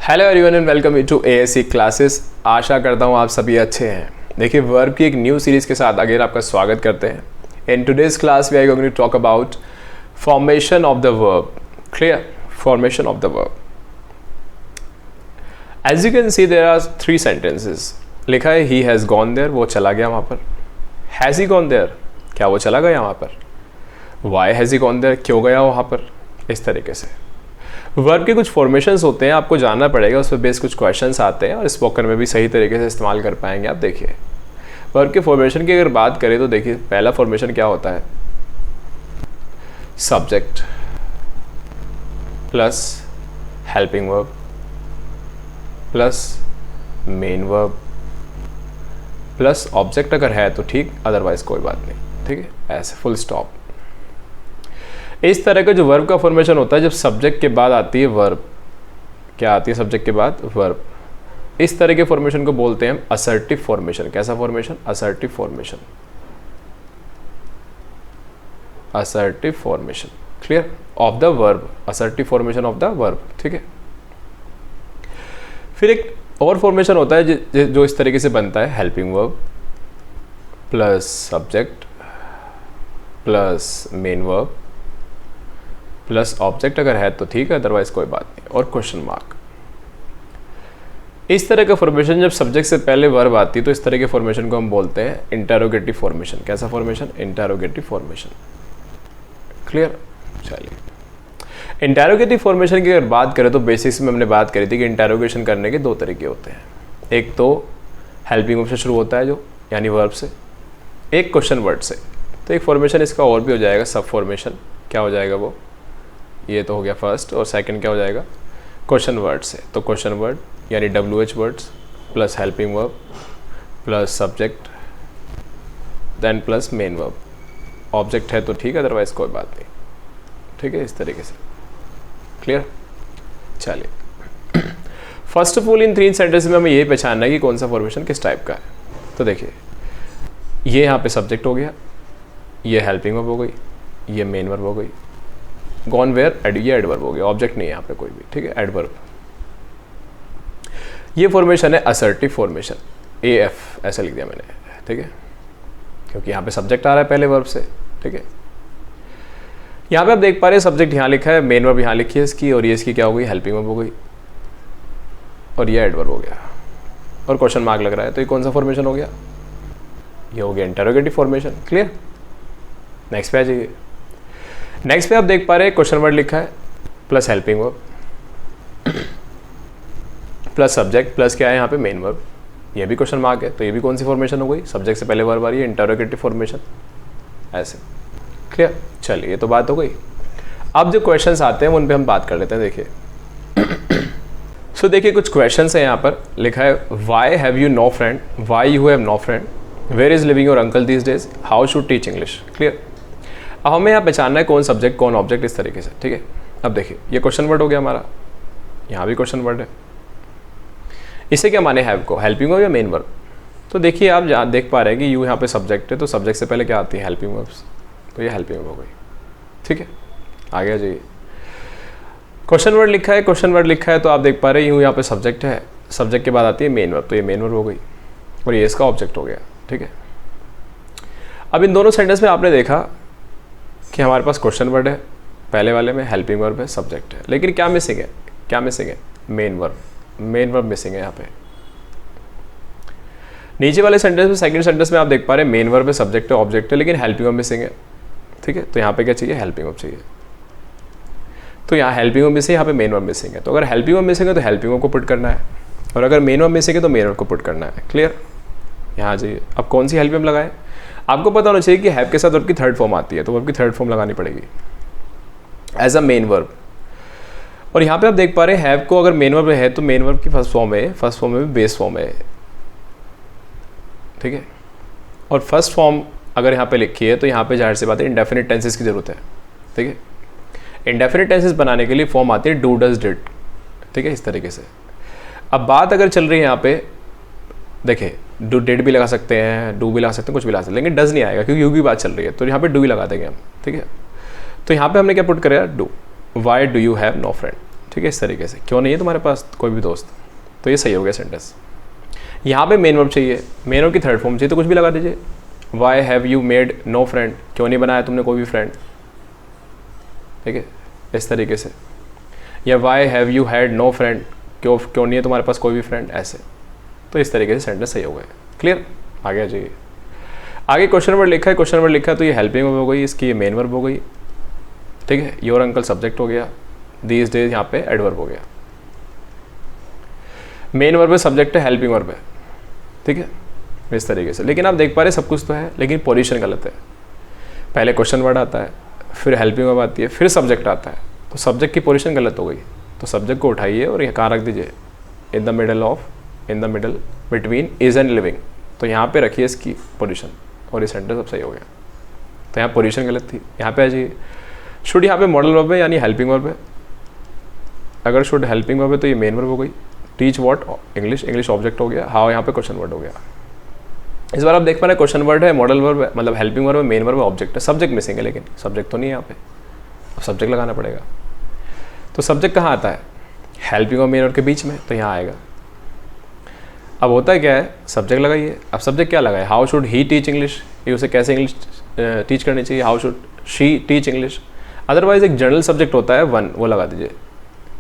Hello everyone and welcome to ASC classes. आशा करता हूँ आप सभी अच्छे हैं। देखिए, वर्ब की एक न्यू सीरीज़ के साथ अगेन आपका स्वागत करते हैं। In today's class we are going to talk about formation of the verb. Clear? Formation of the verb. As you can see there are 3 sentences. लिखा है ही हैज़ गॉन देयर, वो चला गया वहाँ पर। हैज़ ही गॉन देयर, क्या वो चला गया वहाँ पर। Why has he gone there, क्यों गया वहाँ पर। इस तरीके से वर्ब के कुछ फॉर्मेशंस होते हैं, आपको जानना पड़ेगा, उस पर बेस कुछ क्वेश्चंस आते हैं और स्पोकन में भी सही तरीके से इस्तेमाल कर पाएंगे आप। देखिए, वर्ब के फॉर्मेशन की अगर बात करें तो देखिए, पहला फॉर्मेशन क्या होता है, subject plus helping verb plus main verb plus object अगर है तो ठीक, अदरवाइज कोई बात नहीं। ठीक है, ऐसे फुल स्टॉप। इस तरह का जो वर्ब का फॉर्मेशन होता है, जब सब्जेक्ट के बाद आती है वर्ब, क्या आती है सब्जेक्ट के बाद, वर्ब। इस तरह के फॉर्मेशन को बोलते हैं हम असर्टिव फॉर्मेशन। कैसा formation? Assertive formation. Assertive formation, clear, of the verb. Assertive formation of the verb. ठीक है। फिर एक और फॉर्मेशन होता है जो इस तरीके से बनता है, helping verb plus subject plus main verb plus object अगर है तो ठीक है, अदरवाइज कोई बात नहीं, और क्वेश्चन मार्क। इस तरह का फॉर्मेशन जब सब्जेक्ट से पहले वर्ब आती है तो इस तरह के फॉर्मेशन को हम बोलते हैं इंटरोगेटिव फॉर्मेशन। कैसा फॉर्मेशन? Interrogative formation. क्लियर? चलिए, इंटरोगेटिव फॉर्मेशन की अगर बात करें तो बेसिक्स में हमने बात करी थी कि इंटरोगेशन करने के 2 तरीके होते हैं। एक तो हेल्पिंग वर्ब से शुरू होता है जो, यानी वर्ब से, एक क्वेश्चन वर्ड से। तो एक फॉर्मेशन इसका और भी हो जाएगा, सब फॉर्मेशन। क्या हो जाएगा वो? ये तो हो गया फर्स्ट, और सेकंड क्या हो जाएगा, क्वेश्चन वर्ड से। तो क्वेश्चन वर्ड यानी WH words plus helping verb plus subject then plus main verb. Object है तो ठीक, अदरवाइज कोई बात नहीं। ठीक है, इस तरीके से। क्लियर? चलिए, first of all in 3 sentence में हमें ये पहचानना है कि कौन सा फॉर्मेशन किस टाइप का है। तो देखिए, ये यहाँ पे सब्जेक्ट हो गया, ये हेल्पिंग वर्ब हो गई, ये मेन वर्ब हो गई। गॉन वेयर, ये एडवर्ब हो गया, ऑब्जेक्ट नहीं है यहाँ पे कोई भी। ठीक है, एडवर्ब। ये फॉर्मेशन है असर्टिव फॉर्मेशन, AF ऐसा लिख दिया मैंने। ठीक है, क्योंकि यहाँ पे सब्जेक्ट आ रहा है पहले वर्ब से। ठीक है, यहाँ पे आप देख पा रहे हैं सब्जेक्ट यहाँ लिखा है, मेन वर्ब यहाँ लिखी है इसकी, और ये इसकी क्या हो गई, हेल्पिंग वर्ब हो गई, और ये एडवर्ब हो गया, और क्वेश्चन मार्क लग रहा है। तो ये कौन सा फॉर्मेशन हो गया? ये हो गया इंटरोगेटिव फॉर्मेशन। क्लियर? नेक्स्ट पे आ जाइए। नेक्स्ट पे आप देख पा रहे हैं क्वेश्चन वर्ड लिखा है plus helping verb plus subject plus क्या है यहाँ पे, मेन वर्ब। ये भी क्वेश्चन मार्क है, तो ये भी कौन सी फॉर्मेशन हो गई, सब्जेक्ट से पहले वर्ब आ रही है, इंटरोगेटिव फॉर्मेशन। ऐसे। क्लियर? चलिए, ये तो बात हो गई। अब जो क्वेश्चंस आते हैं उन पे हम बात कर लेते हैं। देखिए, सो देखिए, कुछ क्वेश्चंस हैं यहाँ पर। लिखा है why have you no friend, why you have no friend, where is living your uncle these days, how should teach English. Clear? अब हमें यहाँ पहचानना है कौन सब्जेक्ट कौन ऑब्जेक्ट, इस तरीके से। ठीक है, अब देखिए, ये क्वेश्चन वर्ड हो गया हमारा, यहाँ भी क्वेश्चन वर्ड है। इसे क्या माने, हैव को, हेल्पिंग वर्ब या मेन वर्ब। तो देखिए, आप देख पा रहे हैं कि यू यहाँ पे सब्जेक्ट है, तो सब्जेक्ट से पहले क्या आती है, हेल्पिंग वर्ब्स। तो ये हेल्पिंग वर्ब हो गई। ठीक है, आगे आ जाइए। क्वेश्चन वर्ड लिखा है, क्वेश्चन वर्ड लिखा है, तो आप देख पा रहे हैं यू यहाँ पे सब्जेक्ट है, सब्जेक्ट के बाद आती है मेन वर्ब, तो ये मेन वर्ब हो गई, और ये इसका ऑब्जेक्ट हो गया। ठीक है, अब इन दोनों सेंटेंस में आपने देखा कि हमारे पास क्वेश्चन वर्ड है, पहले वाले में हेल्पिंग वर्ब है, सब्जेक्ट है, लेकिन क्या मिसिंग है, क्या मिसिंग है, main verb. Main verb missing है यहाँ पे। नीचे वाले सेंटेंस में, सेकंड सेंटेंस में आप देख पा रहे हैं मेन वर्ब है, सब्जेक्ट है, ऑब्जेक्ट है, लेकिन हेल्पिंग वर्ब मिसिंग है। ठीक है, तो यहाँ पे क्या चाहिए, हेल्पिंग वर्ब चाहिए। तो यहाँ हेल्पिंग वर्ब मिसिंग है, यहाँ पे मेन वर्ब मिसिंग है। तो अगर हेल्पिंग वर्ब मिसिंग है तो हेल्पिंग वर्ब को पुट करना है, और अगर मेन वर्ब मिसिंग है तो मेन वर्ब को पुट करना है। क्लियर? यहाँ जाइए। अब कौन सी हेल्पिंग वर्ब लगाए, आपको पता होना चाहिए कि हैव के साथ वर्ब की 3rd फॉर्म आती है, तो वर्ब की 3rd फॉर्म लगानी पड़ेगी एज अ मेन वर्ब। और यहाँ पे आप देख पा रहे हैं हैव को अगर मेन वर्ब है तो मेन वर्ब की फर्स्ट फॉर्म है, फर्स्ट फॉर्म में भी बेस फॉर्म है। ठीक है, और फर्स्ट फॉर्म अगर यहाँ पे लिखी है तो यहाँ पे जाहिर सी बात है इंडेफिनिट टेंसेस की जरूरत है। ठीक है, इंडेफिनिट टेंसेस बनाने के लिए फॉर्म आती है डू डज डिड। ठीक है, इस तरीके से। अब बात अगर चल रही है यहाँ पे, देखिए, डू डिड भी लगा सकते हैं, डू भी लगा सकते हैं, कुछ भी लगा सकते हैं, लेकिन डज नहीं आएगा क्योंकि यू की बात चल रही है, तो यहाँ पे डू ही लगा देंगे हम। ठीक है, तो यहाँ पे हमने क्या पुट करा, do. Why do you have no friend. ठीक है, इस तरीके से। क्यों नहीं है तुम्हारे पास कोई भी दोस्त, तो ये सही हो गया सेंटेंस। यहाँ पे मेन वर्ब चाहिए, मेन वर्ब की थर्ड फॉर्म चाहिए, तो कुछ भी लगा दीजिए। Why have you made no friend, क्यों नहीं बनाया तुमने कोई भी फ्रेंड, ठीक है, इस तरीके से। या why have you had no friend, क्यों नहीं है तुम्हारे पास कोई भी फ्रेंड, ऐसे। तो इस तरीके से सेंटेंस सही हो गए। क्लियर, आगे आ जाइए। आगे क्वेश्चन वर्ड लिखा है, क्वेश्चन वर्ड लिखा है तो ये हेल्पिंग वर्ब हो गई, इसकी ये मेन वर्ब हो गई, ठीक है। योर अंकल सब्जेक्ट हो गया, दीज डेज यहाँ पे एडवर्ब हो गया। मेन वर्ब है, सब्जेक्ट है, हेल्पिंग वर्ब है, ठीक है, इस तरीके से। लेकिन आप देख पा रहे सब कुछ तो है, लेकिन पोजीशन गलत है। पहले क्वेश्चन वर्ड आता है, फिर हेल्पिंग वर्ब आती है, फिर सब्जेक्ट आता है, तो सब्जेक्ट की पोजीशन गलत हो गई। तो सब्जेक्ट को उठाइए और यहाँ कहाँ रख दीजिए, in the middle of, in the middle between is and living, तो यहाँ पे रखिए इसकी पोजीशन, और ये सेंटेंस अब सही हो गया। तो यहाँ पोजीशन गलत थी, यहाँ पे आ जाइए। शुड यहाँ पे मॉडल वर्ब है यानी हेल्पिंग वर्ब है। अगर शुड हेल्पिंग वर्ब है तो ये मेन वर्ब हो गई। Teach what, English, English object हो गया। हाउ यहाँ पे क्वेश्चन वर्ड हो गया। इस बार आप देख पा रहे क्वेश्चन वर्ड है, मॉडल वर्ब है, मतलब हेल्पिंग वर्ब है, मेन वर्ब है, ऑब्जेक्ट है। सब्जेक्ट मिसिंग है, लेकिन सब्जेक्ट तो नहीं है यहाँ पे, अब सब्जेक्ट लगाना पड़ेगा। तो सब्जेक्ट कहाँ आता है, हेल्पिंग और मेन वर्ब के बीच में, तो यहाँ आएगा। अब होता है क्या है, सब्जेक्ट लगाइए। अब सब्जेक्ट क्या लगाए, how should he teach English, ये उसे कैसे इंग्लिश टीच करनी चाहिए, how should she teach English. Otherwise एक जनरल सब्जेक्ट होता है वन, वो लगा दीजिए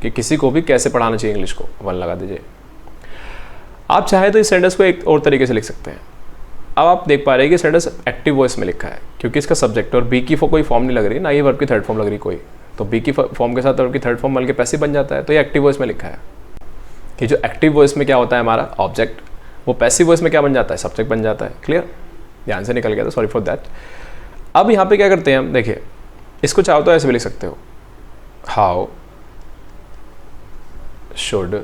कि किसी को भी कैसे पढ़ाना चाहिए इंग्लिश को, वन लगा दीजिए। आप चाहे तो इस सेंटेंस को एक और तरीके से लिख सकते हैं। अब आप देख पा रहे हैं कि सेंटेंस एक्टिव वॉइस में लिखा है, क्योंकि इसका सब्जेक्ट और बी की कोई फॉर्म नहीं लग रही, ना ये वर्ब की थर्ड फॉर्म लग रही कोई, तो बी की फॉर्म के साथ वर्ब की थर्ड फॉर्म मिल के पैसिव बन जाता है। तो ये एक्टिव वॉइस में लिखा है कि जो एक्टिव वॉइस में क्या होता है हमारा ऑब्जेक्ट, वो पैसिव वॉइस में क्या बन जाता है, सब्जेक्ट बन जाता है। क्लियर, ध्यान से निकल गया था, सॉरी फॉर दैट। अब यहाँ पे क्या करते हैं हम, देखिए इसको चाहो तो ऐसे भी लिख सकते हो, how should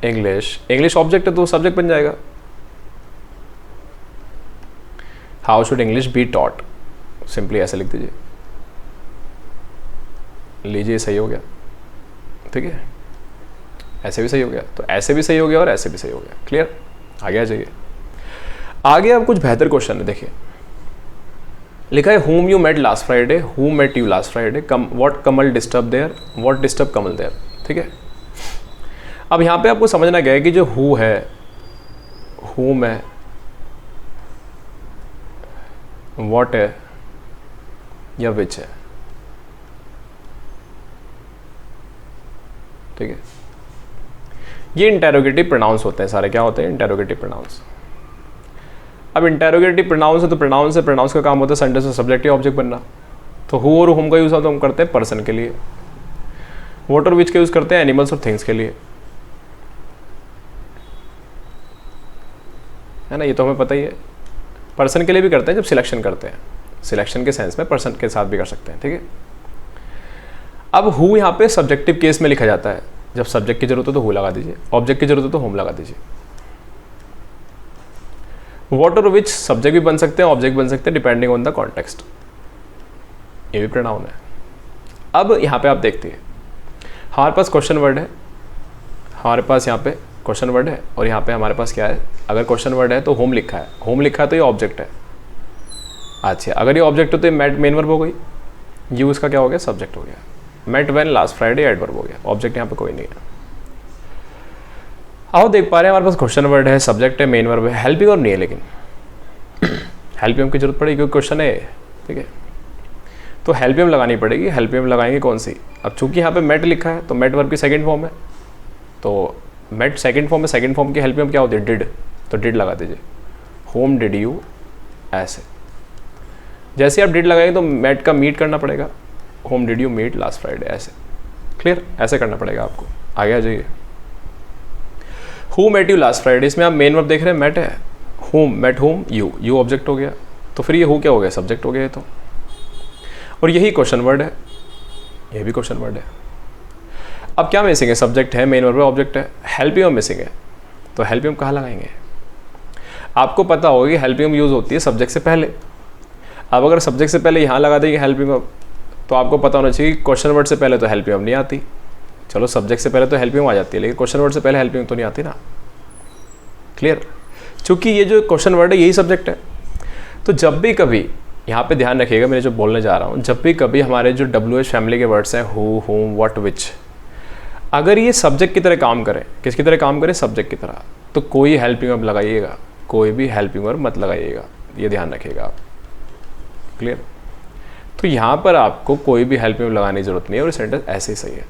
English, English object है तो सब्जेक्ट बन जाएगा। How should English be taught, simply ऐसे लिख दीजिए, लीजिए सही हो गया, ठीक है। ऐसे भी सही हो गया, तो ऐसे भी सही हो गया और ऐसे भी सही हो गया। क्लियर, आगे आ जाइए। आगे अब कुछ बेहतर क्वेश्चन है, देखिए लिखा है whom you met last Friday, who met you last Friday, what Kamal disturbed there, what disturbed Kamal there, ठीक है। अब यहाँ पे आपको समझना क्या है कि जो who है, whom है, what है या which है, ठीक है। ये इंटेरोगेटिव प्रोनाउंस होते हैं सारे, क्या होते हैं इंटेरोगेटिव प्रोनाउंस। अब इंटेरोगेटिव प्रोनाउंस है तो प्रोनाउंस है, प्रोनाउंस का काम होता है सेंटेंस में सब्जेक्टिव ऑब्जेक्ट बनना। तो हु और हुम का यूज़ हम करते हैं पर्सन के लिए, व्हाट और विच का यूज़ करते हैं एनिमल्स और थिंग्स के लिए, है ना, ये तो हमें पता ही है। पर्सन के लिए भी करते हैं जब सिलेक्शन करते हैं, सिलेक्शन के सेंस में पर्सन के साथ भी कर सकते हैं, ठीक है। अब हु यहाँ पे सब्जेक्टिव केस में लिखा जाता है, जब सब्जेक्ट की जरूरत हो तो हु लगा दीजिए, ऑब्जेक्ट की जरूरत हो तो हुम लगा दीजिए। व्हाट और विच सब्जेक्ट भी बन सकते हैं, ऑब्जेक्ट बन सकते हैं, डिपेंडिंग ऑन द कॉन्टेक्स्ट, ये भी प्रोनाउन है। अब यहाँ पे आप देखते हैं हमारे पास क्वेश्चन वर्ड है, हमारे पास यहाँ पे क्वेश्चन वर्ड है, और यहाँ पे हमारे पास क्या है, अगर क्वेश्चन वर्ड है तो होम लिखा है, होम लिखा है तो ये ऑब्जेक्ट है। अच्छा, अगर ये ऑब्जेक्ट हो तो ये मेन वर्ब हो गई, यू इसका क्या हो गया, सब्जेक्ट हो गया। Met when last Friday adverb हो गया, ऑब्जेक्ट यहाँ पे कोई नहीं है। आओ देख पा रहे हैं हमारे पास क्वेश्चन वर्ड है, सब्जेक्ट है, मेन वर्ब है, हेल्पिंग वर्ब नहीं है, लेकिन हेल्पिंग की जरूरत पड़ेगी क्योंकि क्वेश्चन है, ठीक है। तो हेल्पिंग लगानी पड़ेगी, हेल्पिंग लगाएंगे कौन सी। अब चूंकि यहाँ पे मेट लिखा है तो मेट वर्ब की सेकंड फॉर्म है, तो मेट सेकंड फॉर्म में, सेकंड फॉर्म की हेल्पिंग क्या होती है, डिड, तो डिड लगा दीजिए। होम डिड यू, ऐसे जैसे आप डिड लगाएंगे तो मेट का मीट करना पड़ेगा, whom did you meet last Friday, ऐसे। क्लियर, ऐसे करना पड़ेगा आपको। आगे आ जाइए। Who met you last Friday, इसमें आप मेन वर्ब देख रहे हैं, मेट है, whom met whom you, you object हो गया, तो फिर ये हु क्या हो गया, सब्जेक्ट हो गया। तो और यही क्वेश्चन वर्ड है, ये भी क्वेश्चन वर्ड है। अब क्या मिसिंग है, सब्जेक्ट है, मेन वर्ब है, ऑब्जेक्ट है, हेल्पिंग मिसिंग है, तो हेल्पिंग कहाँ लगाएंगे। आपको पता होगा कि हेल्पिंग यूज़ होती है सब्जेक्ट से पहले। अब अगर सब्जेक्ट से पहले यहाँ लगा देंगे हेल्पिंग, तो आपको पता होना चाहिए कि क्वेश्चन वर्ड से पहले तो हेल्पिंग नहीं आती। चलो सब्जेक्ट से पहले तो हेल्पिंग आ जाती है, लेकिन क्वेश्चन वर्ड से पहले हेल्पिंग तो नहीं आती ना। क्लियर, चूंकि ये जो क्वेश्चन वर्ड है यही सब्जेक्ट है, तो जब भी कभी यहाँ पे ध्यान रखिएगा मैं जो बोलने जा रहा हूँ, जब भी कभी हमारे जो WH फैमिली के वर्ड्स हैं हु, हुम, व्हाट, विच, अगर ये सब्जेक्ट की तरह काम करें, किसकी तरह काम करें, सब्जेक्ट की तरह, तो कोई हेल्पिंग वर्ब लगाइएगा, कोई भी हेल्पिंग वर्ब मत लगाइएगा, ये ध्यान रखिएगा आप। क्लियर? तो यहाँ पर आपको कोई भी हेल्पिंग वर्ब लगाने की जरूरत नहीं है और सेंटेंस ऐसे ही सही है।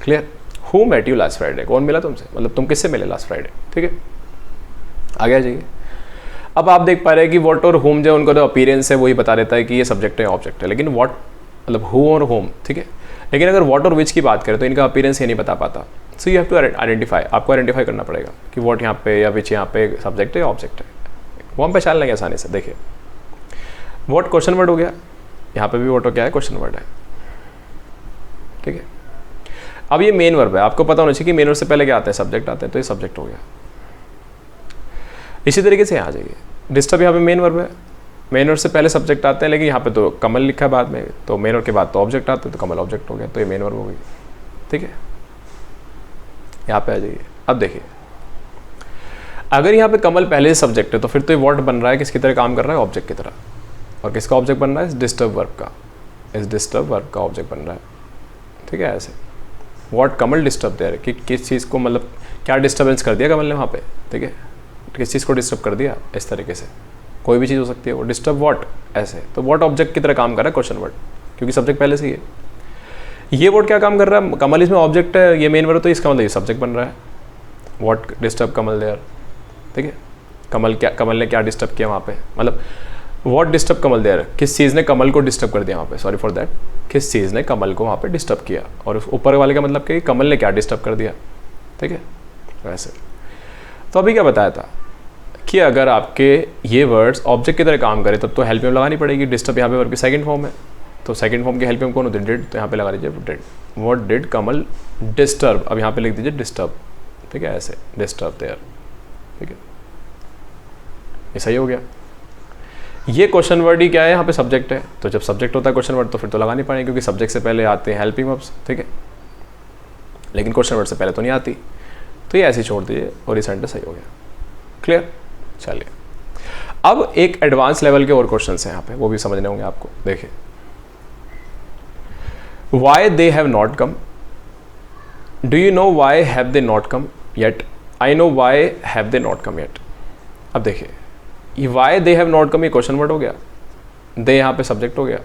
Clear? Who met you last Friday, कौन मिला तुमसे, मतलब तुम किससे मिले लास्ट फ्राइडे। ठीक है, आगे आ जाइए। अब आप देख पा रहे हैं कि व्हाट और होम जो उनका जो अपीयरेंस है वही बता देता है कि ये सब्जेक्ट है ऑब्जेक्ट है, लेकिन व्हाट मतलब हु और होम, ठीक है, लेकिन अगर व्हाट और विच की बात करें तो इनका अपीयरेंस ये नहीं बता पाता। So you have to identify, आपको आइडेंटिफाई करना पड़ेगा कि व्हाट यहाँ पे या विच यहाँ पे सब्जेक्ट है या ऑब्जेक्ट है, वो हम पहचान लेंगे आसानी से। देखिए व्हाट क्वेश्चन वर्ड हो गया, यहाँ पे भी व्हाट क्या है, क्वेश्चन वर्ड है। ठीक है, अब ये मेन वर्ब है, आपको पता होना चाहिए कि मेन वर्ब से पहले क्या आता है, सब्जेक्ट आता है, तो ये सब्जेक्ट हो गया। इसी तरीके से यहाँ जाइए, डिस्टर्ब यहाँ पे मेन वर्ब है, मेन वर्ब से पहले सब्जेक्ट आते हैं, लेकिन यहाँ पे तो कमल लिखा है बाद में, तो मेन वर्ब के बाद तो ऑब्जेक्ट आते हैं, तो कमल ऑब्जेक्ट हो गया, तो ये मेन वर्ब हो गई। ठीक है, यहाँ पे आ जाइए। अब देखिए अगर यहाँ पे कमल पहले से सब्जेक्ट है तो फिर तो ये व्हाट बन रहा है, किसकी तरह काम कर रहा है, ऑब्जेक्ट की तरह। और किसका ऑब्जेक्ट बन रहा है, इस डिस्टर्ब वर्ब का, इस डिस्टर्ब वर्ब का ऑब्जेक्ट बन रहा है। ठीक है, ऐसे व्हाट कमल डिस्टर्ब दे रहे कि किस चीज़ को, मतलब क्या डिस्टर्बेंस कर दिया कमल ने वहाँ पे। ठीक है, किस चीज़ को डिस्टर्ब कर दिया, इस तरीके से कोई भी चीज़ हो सकती है, वो डिस्टर्ब व्हाट ऐसे, तो व्हाट ऑब्जेक्ट की तरह काम कर रहा है क्वेश्चन वर्ड, क्योंकि सब्जेक्ट पहले से ही है। ये वर्ड क्या काम कर रहा है, कमल इसमें ऑब्जेक्ट है, ये मेन वर्ड, तो इसका मतलब ये सब्जेक्ट बन रहा है, व्हाट डिस्टर्ब कमल देयर। ठीक है, कमल ने क्या डिस्टर्ब किया वहाँ पे, मतलब व्हाट डिस्टर्ब कमल देयर, किस चीज़ ने कमल को डिस्टर्ब कर दिया वहाँ पे, सॉरी फॉर दैट, किस चीज़ ने कमल को वहाँ पे डिस्टर्ब किया, और उस ऊपर वाले का मतलब कि कमल ने क्या डिस्टर्ब कर दिया। ठीक है, वैसे तो अभी क्या बताया था कि अगर आपके ये वर्ड्स ऑब्जेक्ट की तरह काम करें तब तो हेल्प में लगानी पड़ेगी। डिस्टर्ब यहाँ पे वर्ब की सेकंड फॉर्म है, तो सेकंड फॉर्म की हेल्प में कौन होती है, डिड, तो यहाँ पे लगा लीजिए did. What did Kamal disturb, अब यहाँ पे लिख दीजिए डिस्टर्ब। ठीक है, ऐसे डिस्टर्ब देयर। ठीक है, ये सही हो गया। ये क्वेश्चन वर्ड ही क्या है, यहाँ पे सब्जेक्ट है, तो जब सब्जेक्ट होता है क्वेश्चन वर्ड तो फिर तो लगानी पड़ेगी, क्योंकि सब्जेक्ट से पहले आते हैं हेल्पिंग वर्ब्स। ठीक है, लेकिन क्वेश्चन वर्ड से पहले तो नहीं आती, तो ये ऐसे छोड़ दीजिए और ये सेंटेंस सही हो गया। क्लियर? चलिए अब एक एडवांस लेवल के और क्वेश्चंस हैं यहाँ पे, वो भी समझने होंगे आपको। देखिए why they have not come, do you know why have they not come yet, I know why have they not come yet. अब देखिए ये why they have not come ये क्वेश्चन वर्ड हो गया, दे यहाँ पे सब्जेक्ट हो गया,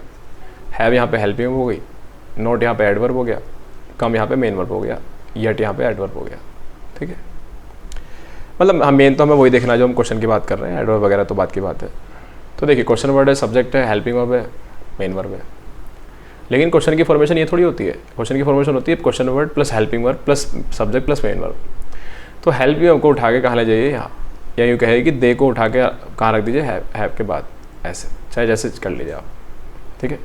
हैव यहाँ पे हेल्पिंग हो गई, नॉट यहाँ पे एडवर्ब हो गया, कम यहाँ पे मेन वर्ब हो गया, येट यहाँ पे एडवर्ब हो गया। ठीक है, मतलब हम मेन तो हमें वही देखना जो हम क्वेश्चन की बात कर रहे हैं, एडवर्ब वगैरह तो बात की बात है। तो देखिए क्वेश्चन वर्ड है, सब्जेक्ट है, हेल्पिंग वर्ब है, मेन वर्ब है, लेकिन क्वेश्चन की फॉर्मेशन ये थोड़ी होती है, क्वेश्चन की फॉर्मेशन होती है question word plus helping verb plus subject plus main verb. तो हेल्पिंग वर्ब को उठा के कहाँ ले जाइए, यहाँ, या यूँ कहे कि दे को उठा के कहाँ रख दीजिए, हैव के बाद, ऐसे चाहे जैसे कर लीजिए आप। ठीक है,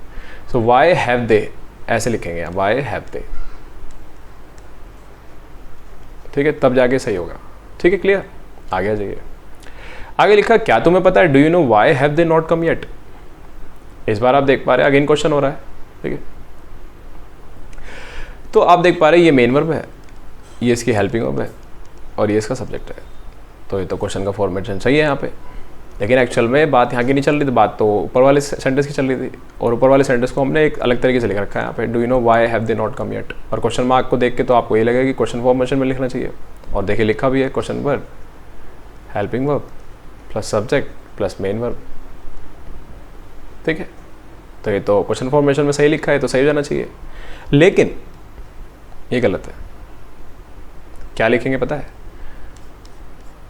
सो वाई हैव दे ऐसे लिखेंगे, वाई हैव दे। ठीक है, तब जाके सही होगा। ठीक है, क्लियर? आगे आ जाइए। आगे लिखा क्या तुम्हें पता है, do you know why have they not come yet. इस बार आप देख पा रहे हैं अगेन क्वेश्चन हो रहा है। ठीक है, तो आप देख पा रहे हैं ये मेन वर्ब है, ये इसकी हेल्पिंग वर्ब है और ये इसका सब्जेक्ट है, तो ये तो क्वेश्चन का फॉर्मेशन सही है यहाँ पे, लेकिन एक्चुअल में बात यहाँ की नहीं चल रही थी, बात तो ऊपर वाले सेंटेंस की चल रही थी, और ऊपर वाले सेंटेंस को हमने एक अलग तरीके से लिख रखा है यहाँ पे, do you know why have they not come yet. और क्वेश्चन मार्क को देख के तो आपको ये लगेगा कि क्वेश्चन फॉर्मेशन में लिखना चाहिए, और देखिए लिखा भी है question verb helping verb plus subject plus main verb. ठीक है, तो ये तो क्वेश्चन फॉर्मेशन में सही लिखा है, तो सही जाना चाहिए, लेकिन ये गलत है। क्या लिखेंगे पता है,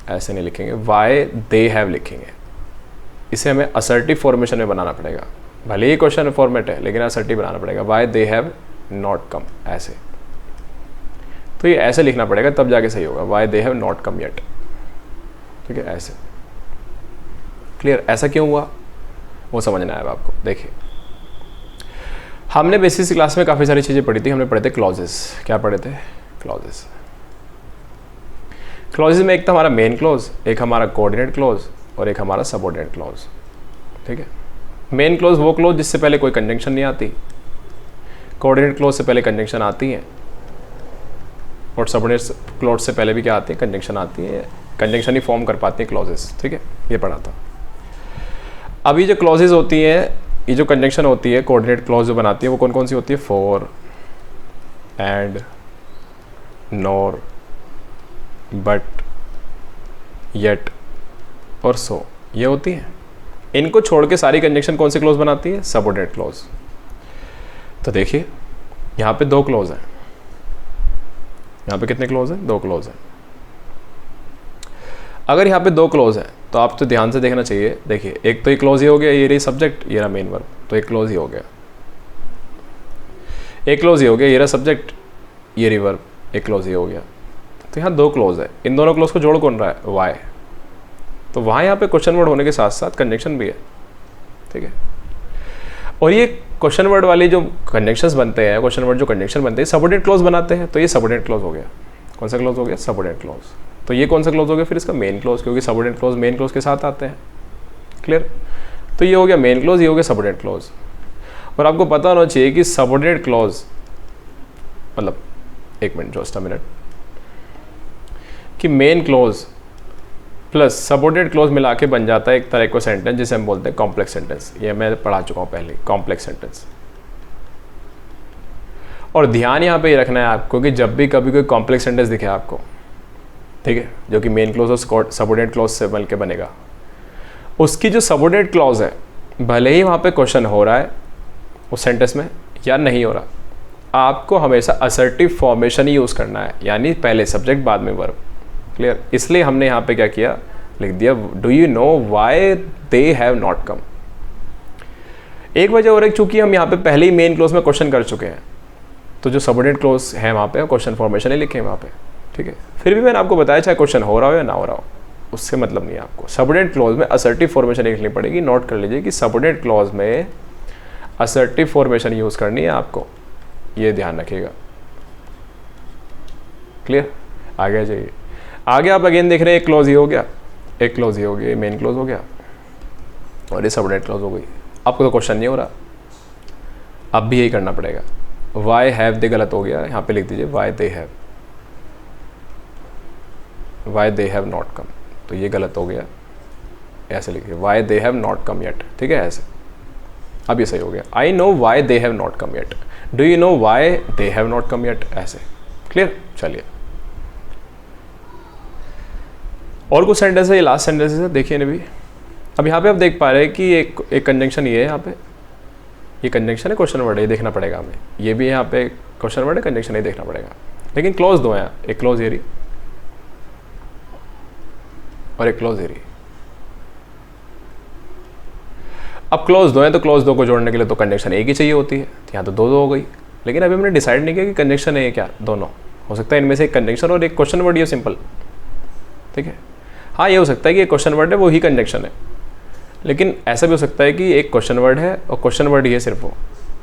ऐसे नहीं लिखेंगे, वाई दे हैव लिखेंगे। इसे हमें असर्टिव फॉर्मेशन में बनाना पड़ेगा, भले ही क्वेश्चन फॉर्मेट है लेकिन असर्टिव बनाना पड़ेगा, why they have not come ऐसे। तो ये ऐसे लिखना पड़ेगा तब जाके सही होगा, why they have not come yet. ठीक है, ऐसे। क्लियर? ऐसा क्यों हुआ वो समझना है आपको। देखिए हमने बेसिक क्लास में काफ़ी सारी चीज़ें पढ़ी थी, हमने पढ़े थे क्लॉजेस। क्या पढ़े थे? क्लॉजेस। क्लॉजेस में एक था हमारा मेन क्लॉज, एक हमारा कोऑर्डिनेट क्लॉज और एक हमारा सबऑर्डिनेट क्लॉज। ठीक है, मेन क्लॉज वो क्लॉज जिससे पहले कोई कंजंक्शन नहीं आती, कोऑर्डिनेट क्लॉज से पहले कंजंक्शन आती है, और सबऑर्डिनेट क्लॉज से पहले भी क्या आती है, कंजंक्शन आती है, कंजंक्शन ही फॉर्म कर पाती है क्लॉजेस। ठीक है, ये पढ़ा था। अभी जो क्लॉजेज होती हैं, ये जो कंजंक्शन होती है, कोऑर्डिनेट क्लॉज जो बनाती है वो कौन कौन सी होती है? For, and, nor, but, yet और सो, ये होती हैं। इनको छोड़ के सारी कंजंक्शन कौन सी क्लॉज बनाती है? Subordinate clause. तो देखिए यहाँ पे 2 क्लॉज हैं, यहाँ पे कितने क्लॉज हैं? 2 क्लॉज हैं। अगर यहाँ पे 2 क्लॉज हैं तो आप तो ध्यान से देखना चाहिए। देखिए एक तो ये क्लॉज ही हो गया, ये रही सब्जेक्ट, ये रहा मेन वर्ब, तो एक क्लॉज ही हो गया। एक क्लॉज ही हो गया, ये रहा सब्जेक्ट, ये रही वर्ब, एक क्लॉज ही हो गया। तो यहाँ 2 क्लॉज है, इन दोनों क्लॉज को जोड़ कौन रहा है? वाई। तो वहाँ यहाँ पे क्वेश्चन वर्ड होने के साथ साथ कंजंक्शन भी है, ठीक है। और ये क्वेश्चन वर्ड वाली जो कंजंक्शंस बनते हैं, क्वेश्चन वर्ड जो कंजंक्शन बनते हैं, सबऑर्डिनेट क्लॉज बनाते हैं। तो ये सबऑर्डिनेट क्लॉज हो गया। कौन सा क्लॉज हो गया? Subordinate clause. तो ये कौन सा क्लॉज हो गया? फिर इसका मेन क्लॉज, क्योंकि सबऑर्डिनेट क्लॉज मेन क्लॉज के साथ आते हैं। क्लियर? तो ये हो गया मेन क्लॉज, ये हो गया सबऑर्डिनेट क्लॉज। और आपको पता होना चाहिए कि सबऑर्डिनेट क्लॉज मतलब, एक मिनट, जस्ट अ मिनट, कि main clause plus subordinate clause मिला के बन जाता है एक तरह का सेंटेंस जिसे हम बोलते हैं कॉम्प्लेक्स सेंटेंस। ये मैं पढ़ा चुका हूँ पहले, कॉम्प्लेक्स सेंटेंस। और ध्यान यहाँ पे ये रखना है आपको कि जब भी कभी कोई कॉम्प्लेक्स सेंटेंस दिखे आपको, ठीक है, जो कि मेन क्लॉज और सबऑर्डिनेट क्लॉज से मिलकर बनेगा, उसकी जो सबऑर्डिनेट क्लॉज है, भले ही वहाँ पे क्वेश्चन हो रहा है उस सेंटेंस में या नहीं हो रहा, आपको हमेशा असर्टिव फॉर्मेशन ही यूज़ करना है, यानी पहले सब्जेक्ट बाद में वर्ब। क्लियर? इसलिए हमने यहाँ पे क्या किया, लिख दिया do you know why they have not come. एक वजह और एक, चूंकि हम यहाँ पे पहले ही मेन क्लॉज में क्वेश्चन कर चुके हैं, तो जो सबऑर्डिनेट क्लॉज है वहाँ पे क्वेश्चन फॉर्मेशन ही लिखे हैं वहाँ पे, ठीक है। फिर भी मैंने आपको बताया चाहे क्वेश्चन हो रहा हो या ना हो रहा हो, उससे मतलब नहीं है आपको। सबऑर्डिनेट क्लॉज में असर्टिव फॉर्मेशन लिखनी पड़ेगी। नोट कर लीजिए कि सबऑर्डिनेट क्लॉज में असर्टिव फॉर्मेशन यूज़ करनी है आपको, ये ध्यान रखिएगा। क्लियर? आगे जाइए। आगे आप अगेन देख रहे हैं एक क्लॉज ही हो गया, एक क्लॉज ही हो गया, मेन क्लॉज हो गया और ये सबऑर्डिनेट क्लॉज हो गई। आपको तो क्वेश्चन नहीं हो रहा, अब भी यही करना पड़ेगा। वाई हैव दे गलत हो गया, यहाँ पे लिख दीजिए why they have, why they have not come, तो ये गलत हो गया, ऐसे लिखिए why they have not come yet, ठीक है, ऐसे। अब ये सही हो गया। I know why they have not come yet, do you know why they have not come yet, ऐसे। क्लियर? चलिए और कुछ सेंटेंस है, ये लास्ट सेंटेंस है, देखिए भी। अब यहाँ पे आप देख पा रहे हैं कि एक कंजंक्शन ये है, यहाँ पे ये कंजंक्शन है, क्वेश्चन वर्ड है, ये देखना पड़ेगा हमें। ये भी यहाँ पे क्वेश्चन वर्ड है, कंजंक्शन ये देखना पड़ेगा। लेकिन क्लॉज 2 हैं, एक क्लॉज एरी और एक क्लॉज एरी। अब क्लॉज 2 हैं तो क्लॉज 2 को जोड़ने के लिए तो कंजंक्शन एक ही चाहिए होती है, यहाँ तो 2 हो गई। लेकिन अभी हमने डिसाइड नहीं किया कि कंजंक्शन है क्या, दोनों हो सकता है, इनमें से एक कंजंक्शन और एक क्वेश्चन वर्ड, ये सिंपल, ठीक है। हाँ, ये हो सकता है कि एक क्वेश्चन वर्ड है वो ही कंजंक्शन है, लेकिन ऐसा भी हो सकता है कि एक क्वेश्चन वर्ड है और क्वेश्चन वर्ड ही है सिर्फ वो,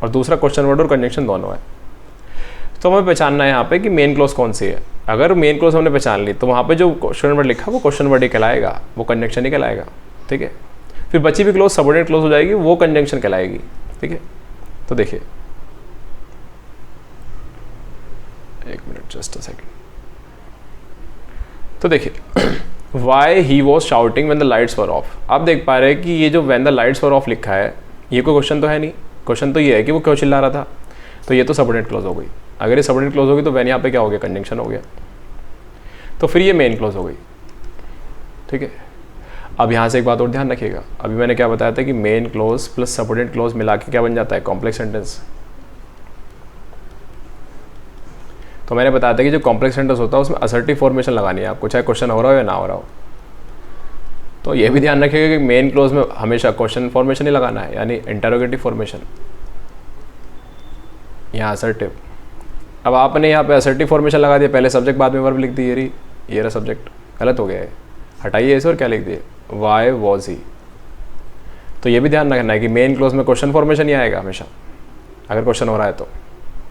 और दूसरा क्वेश्चन वर्ड और कंजंक्शन दोनों है। तो हमें पहचानना है यहाँ पे कि मेन क्लॉज कौन सी है। अगर मेन क्लॉज हमने पहचान ली तो वहाँ पे जो क्वेश्चन वर्ड लिखा वो क्वेश्चन वर्ड ही कहलाएगा, वो कंजंक्शन ही कहलाएगा, ठीक है। फिर बची भी क्लॉज सबऑर्डिनेट क्लॉज हो जाएगी, वो कंजंक्शन कहलाएगी, ठीक है। तो देखिए, एक मिनट, जस्ट अ सेकेंड। तो देखिए why he was shouting when the lights were of. आप देख पा रहे हैं कि ये जो when the lights were of लिखा है, ये कोई क्वेश्चन तो है नहीं। क्वेश्चन तो ये है कि वो क्यों चिल्ला रहा था, तो ये तो सबऑर्डिनेट क्लॉज हो गई। अगर ये सबऑर्डिनेट क्लॉज होगी तो व्हेन यहाँ पे क्या हो गया, कंजंक्शन हो गया, तो फिर ये मेन क्लॉज हो गई, ठीक है। अब यहाँ से एक बात और ध्यान रखिएगा, अभी मैंने क्या बताया था कि main clause plus subordinate clause मिला के क्या बन जाता है, कॉम्प्लेक्स सेंटेंस। तो मैंने बताया था कि जो कॉम्प्लेक्स सेंटेंस होता है उसमें असर्टिव फॉर्मेशन लगानी है आपको, चाहे क्वेश्चन हो रहा हो या ना हो रहा हो। तो ये भी ध्यान रखिएगा कि मेन क्लॉज में हमेशा क्वेश्चन फॉर्मेशन ही लगाना है, यानी इंटरोगेटिव फॉर्मेशन, यहाँ असर्टिव। अब आपने यहाँ पे असर्टिव फॉर्मेशन लगा दिया, पहले सब्जेक्ट बाद में वर्ब लिख दी, ये रहा सब्जेक्ट, गलत हो गया है, हटाइए इसे और क्या लिख दिए, वाई वॉज ही। तो ये भी ध्यान रखना है कि मेन क्लॉज में क्वेश्चन फॉर्मेशन ही आएगा हमेशा, अगर क्वेश्चन हो रहा है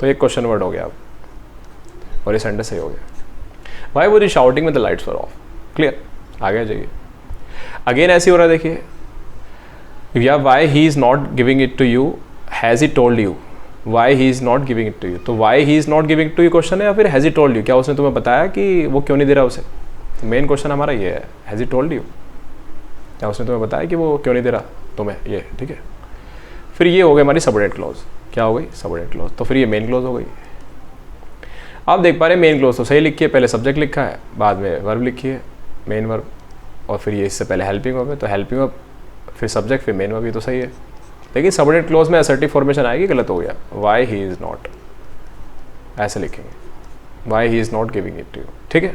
तो एक क्वेश्चन वर्ड हो गया अब, और ये सेंटेंस सही हो गया। Why was he shouting with the lights were off. Clear? आगे जाइए। अगेन ऐसे हो रहा है, देखिए, या why he is not giving it to you, has he told you. Why he is not giving it to you, तो why he is not giving to you question है, या फिर हैज़ ही टोल्ड यू, क्या उसने तुम्हें बताया कि वो क्यों नहीं दे रहा उसे। तो मेन क्वेश्चन हमारा ये है, हैज़ ही टोल्ड यू, क्या उसने तुम्हें बताया कि वो क्यों नहीं दे रहा। तुम्हें ये, ठीक है। फिर ये हो गई हमारी सबऑर्डिनेट क्लॉज, क्या हो गई, सबऑर्डिनेट क्लॉज। तो फिर ये मेन क्लॉज हो गई। आप देख पा रहे हैं मेन क्लॉज तो सही लिखी है, पहले सब्जेक्ट लिखा है, बाद में वर्ब लिखी है, मेन वर्ब, और फिर ये इससे पहले हेल्पिंग वर्ब है, तो हेल्पिंग वर्ब फिर सब्जेक्ट फिर मेन वर्ब, ये तो सही है। लेकिन सबऑर्डिनेट क्लॉज में असर्टिव फॉर्मेशन आएगी, गलत हो गया, वाई ही इज़ नॉट, ऐसे लिखेंगे, why he is not giving it to you, ठीक है।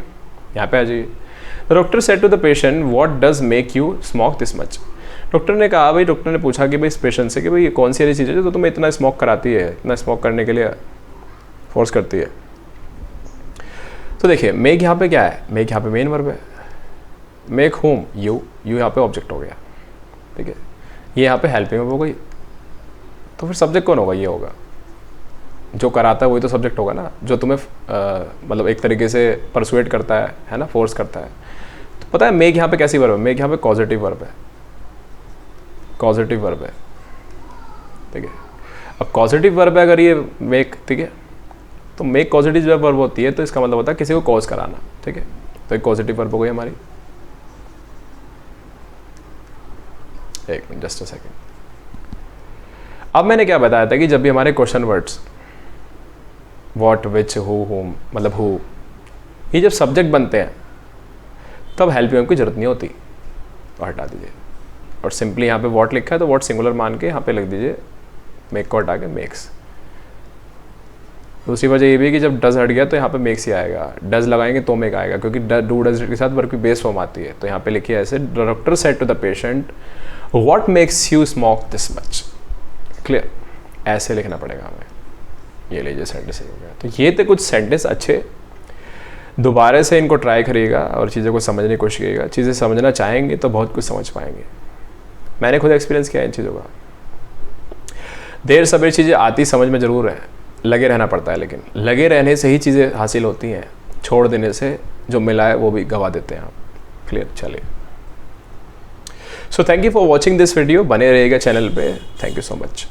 यहाँ पे आ जाइए। The doctor said to the patient what does make you smoke this much. Doctor ने कहा, भाई डॉक्टर ने पूछा कि भाई इस पेशेंट से कि भाई ये कौन सी ऐसी चीज़ है जो तुम्हें इतना स्मोक कराती है, इतना स्मोक करने के लिए फोर्स करती है। तो देखिए मेक यहाँ पे क्या है, मेक यहाँ पे मेन वर्ब है, मेक होम यू, यू यहाँ पे ऑब्जेक्ट हो गया, ठीक है। ये यहाँ पे हेल्पिंग वर्ब हो गई, तो फिर सब्जेक्ट कौन होगा, ये होगा, जो कराता है वही तो सब्जेक्ट होगा ना, जो तुम्हें मतलब एक तरीके से परसुएट करता है ना, फोर्स करता है। तो पता है मेक यहाँ पे कैसी वर्ब है, मेक यहाँ पे कॉजेटिव वर्ब है, कॉजेटिव वर्ब है, ठीक है। अब कॉजेटिव वर्ब है अगर ये मेक, ठीक है, तो मेक पॉजिटिव जब वर्ब होती है तो इसका मतलब होता है किसी को कॉज कराना, ठीक है। तो एक पॉजिटिव वर्ब हो गई हमारी। एक मिनट, जस्ट अ सेकेंड। अब मैंने क्या बताया था कि जब भी हमारे question words what, which, who, home, मतलब हु, ये जब सब्जेक्ट बनते हैं तब हेल्पिंग वर्ब की जरूरत नहीं होती, तो हटा दीजिए। और सिंपली यहाँ पे व्हाट लिखा है तो व्हाट सिंगुलर मान के यहाँ पे लिख दीजिए, मेक को हटा के मेक्स। दूसरी वजह ये भी है कि जब डज हट गया तो यहाँ पे मेक्स ही आएगा, डज लगाएंगे तो मेक आएगा, क्योंकि डू डज के साथ वर्ब की बेस फॉर्म आती है। तो यहाँ पे लिखिए ऐसे, doctor said to the patient what makes you smoke this much, clear, ऐसे लिखना पड़ेगा हमें। ये लीजिए सेंटेंस हो गया। तो ये थे कुछ सेंटेंस अच्छे, दोबारा से इनको ट्राई करिएगा और चीज़ों को समझने की कोशिश करिएगा। चीज़ें समझना चाहेंगे तो बहुत कुछ समझ पाएंगे। मैंने खुद एक्सपीरियंस किया है इन चीज़ों का। देर सवेर चीज़ें आती समझ में ज़रूर है, लगे रहना पड़ता है, लेकिन लगे रहने से ही चीज़ें हासिल होती हैं, छोड़ देने से जो मिला है वो भी गवा देते हैं आप, क्लियर। चलिए, so thank you for watching this video, बने रहिएगा चैनल पे। Thank you so much.